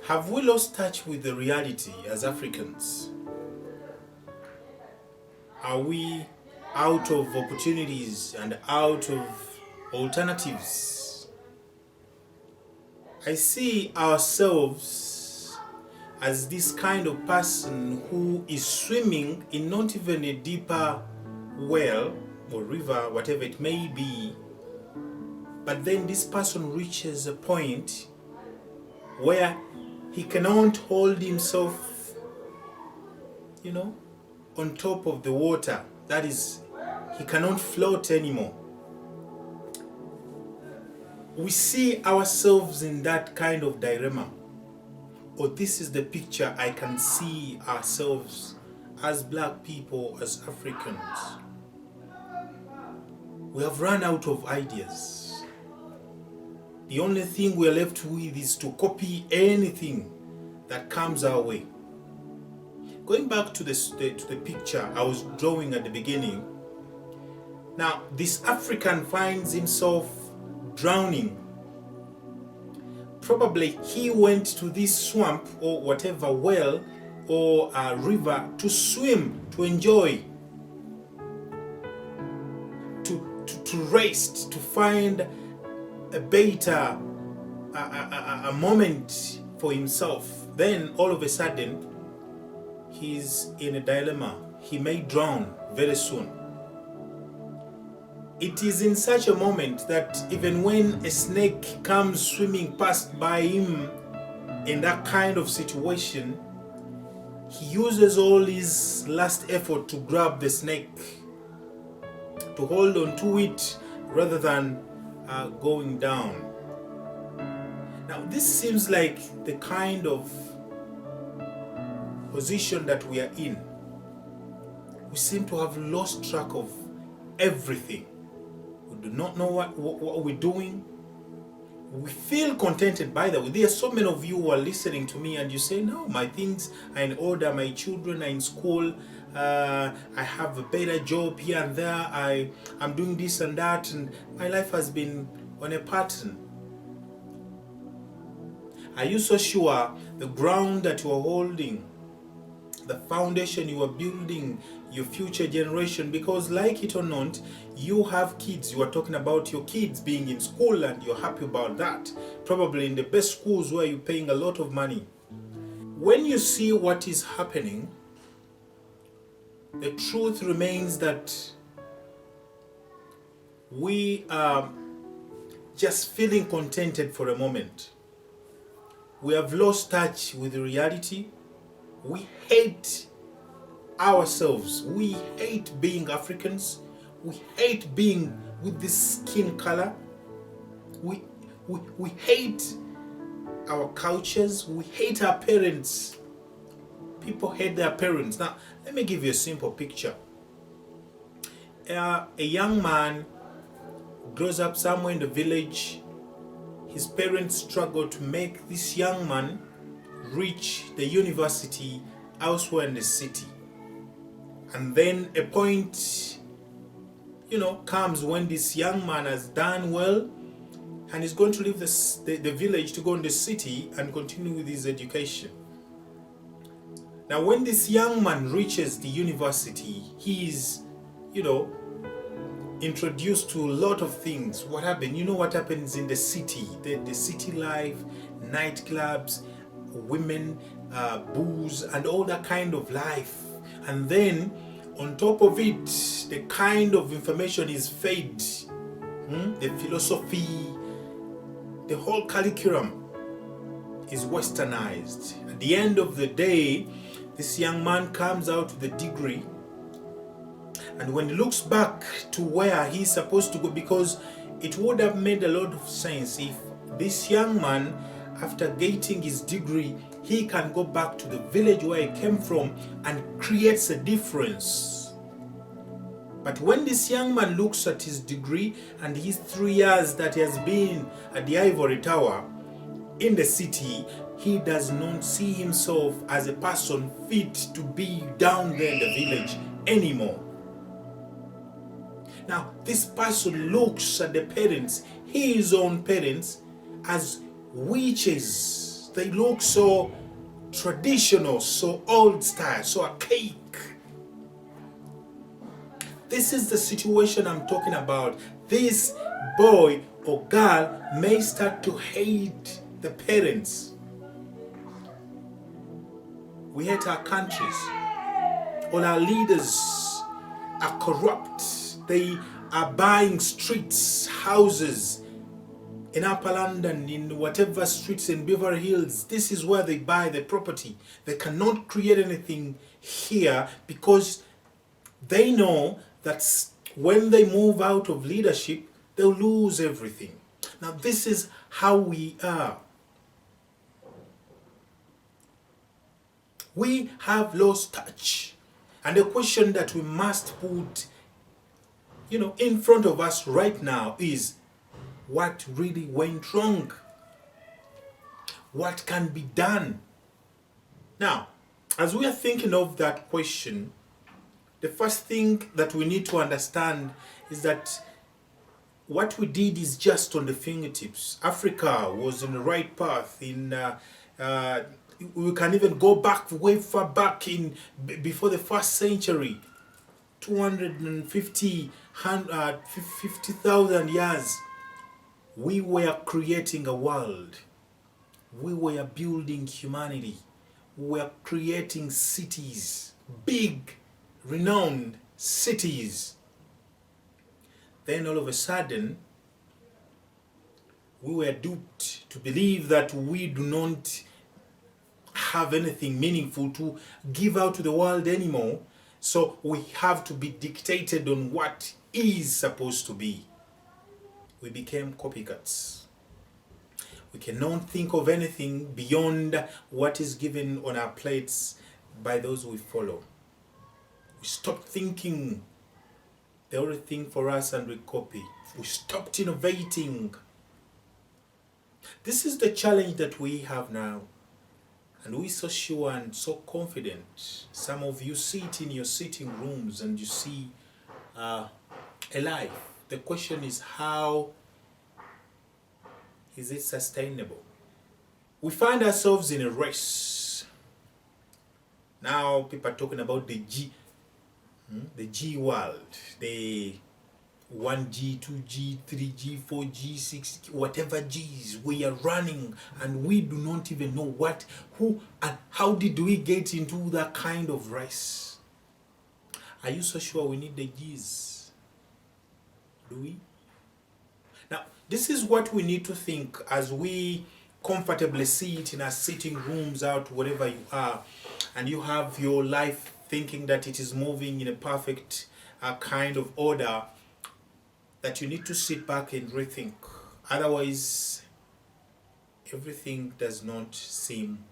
Have we lost touch with the reality as Africans? Are we out of opportunities and out of alternatives? I see ourselves as this kind of person who is swimming in not even a deeper well or river, whatever it may be, but then this person reaches a point where he cannot hold himself, on top of the water. That is, he cannot float anymore. We see ourselves in that kind of dilemma. Or this is the picture I can see ourselves as black people, as Africans. We have run out of ideas. The only thing we are left with is to copy anything that comes our way. Going back to the picture I was drawing at the beginning, now this African finds himself drowning. Probably he went to this swamp or whatever well or a river to swim, to enjoy, to rest, to find a better a moment for himself. Then all of a sudden he's in a dilemma. He may drown very soon. It is in such a moment that even when a snake comes swimming past by him in that kind of situation, he uses all his last effort to grab the snake, to hold on to it rather than going down. Now this seems like the kind of position that we are in. We seem to have lost track of everything. We do not know what we're doing. We feel contented. By the way, there are so many of you who are listening to me and you say, no, my things are in order, my children are in school, I have a better job here and there, I'm doing this and that, and my life has been on a pattern. Are you so sure the ground that you are holding, the foundation you are building your future generation? Because like it or not, you have kids. You are talking about your kids being in school and you're happy about that. Probably in the best schools where you're paying a lot of money. When you see what is happening, the truth remains that we are just feeling contented for a moment. We have lost touch with reality. We hate ourselves. We hate being Africans. We hate being with this skin color. We hate our cultures. We hate our parents. People hate their parents. Now, let me give you a simple picture. A young man grows up somewhere in the village. His parents struggle to make this young man reach the university elsewhere in the city. And then a point, comes when this young man has done well and is going to leave the village to go in the city and continue with his education. Now, when this young man reaches the university, he is, introduced to a lot of things. What happened? You know what happens in the city, the city life, nightclubs, women, booze, and all that kind of life. And then on top of it, the kind of information is fed, the philosophy, the whole curriculum is westernized. At the end of the day, this young man comes out with a degree, and when he looks back to where he's supposed to go, because it would have made a lot of sense if this young man, after getting his degree, he can go back to the village where he came from and creates a difference. But when this young man looks at his degree and his 3 years that he has been at the ivory tower in the city, he does not see himself as a person fit to be down there in the village anymore. Now, this person looks at the parents, his own parents, as witches They look so traditional, so old style, so archaic. This is the situation I'm talking about. This boy or girl may start to hate the parents. We hate our countries. All our leaders are corrupt. They are buying streets, houses in Upper London, in whatever streets in Beverly Hills. This is where they buy the property. They cannot create anything here because they know that when they move out of leadership, they'll lose everything. Now, this is how we are. We have lost touch. And the question that we must put, in front of us right now is, what really went wrong? What can be done? Now, as we are thinking of that question, the first thing that we need to understand is that what we did is just on the fingertips. Africa was on the right path. We can even go back, way far back before the first century, 50,000 years. We were creating a world. We were building humanity. We were creating cities, big, renowned cities. Then all of a sudden, we were duped to believe that we do not have anything meaningful to give out to the world anymore. So we have to be dictated on what is supposed to be. We became copycats. We cannot think of anything beyond what is given on our plates by those we follow. We stopped thinking the only thing for us and we copy. We stopped innovating. This is the challenge that we have now. And we're so sure and so confident. Some of you sit in your sitting rooms and you see a life. The question is, how is it sustainable? We find ourselves in a race. Now people are talking about the G world, the 1G, 2G, 3G, 4G, 6G, whatever G's we are running, and we do not even know who and how did we get into that kind of race. Are you so sure we need the G's? Do we? Now, this is what we need to think as we comfortably sit in our sitting rooms out wherever you are, and you have your life thinking that it is moving in a perfect kind of order, that you need to sit back and rethink. Otherwise, everything does not seem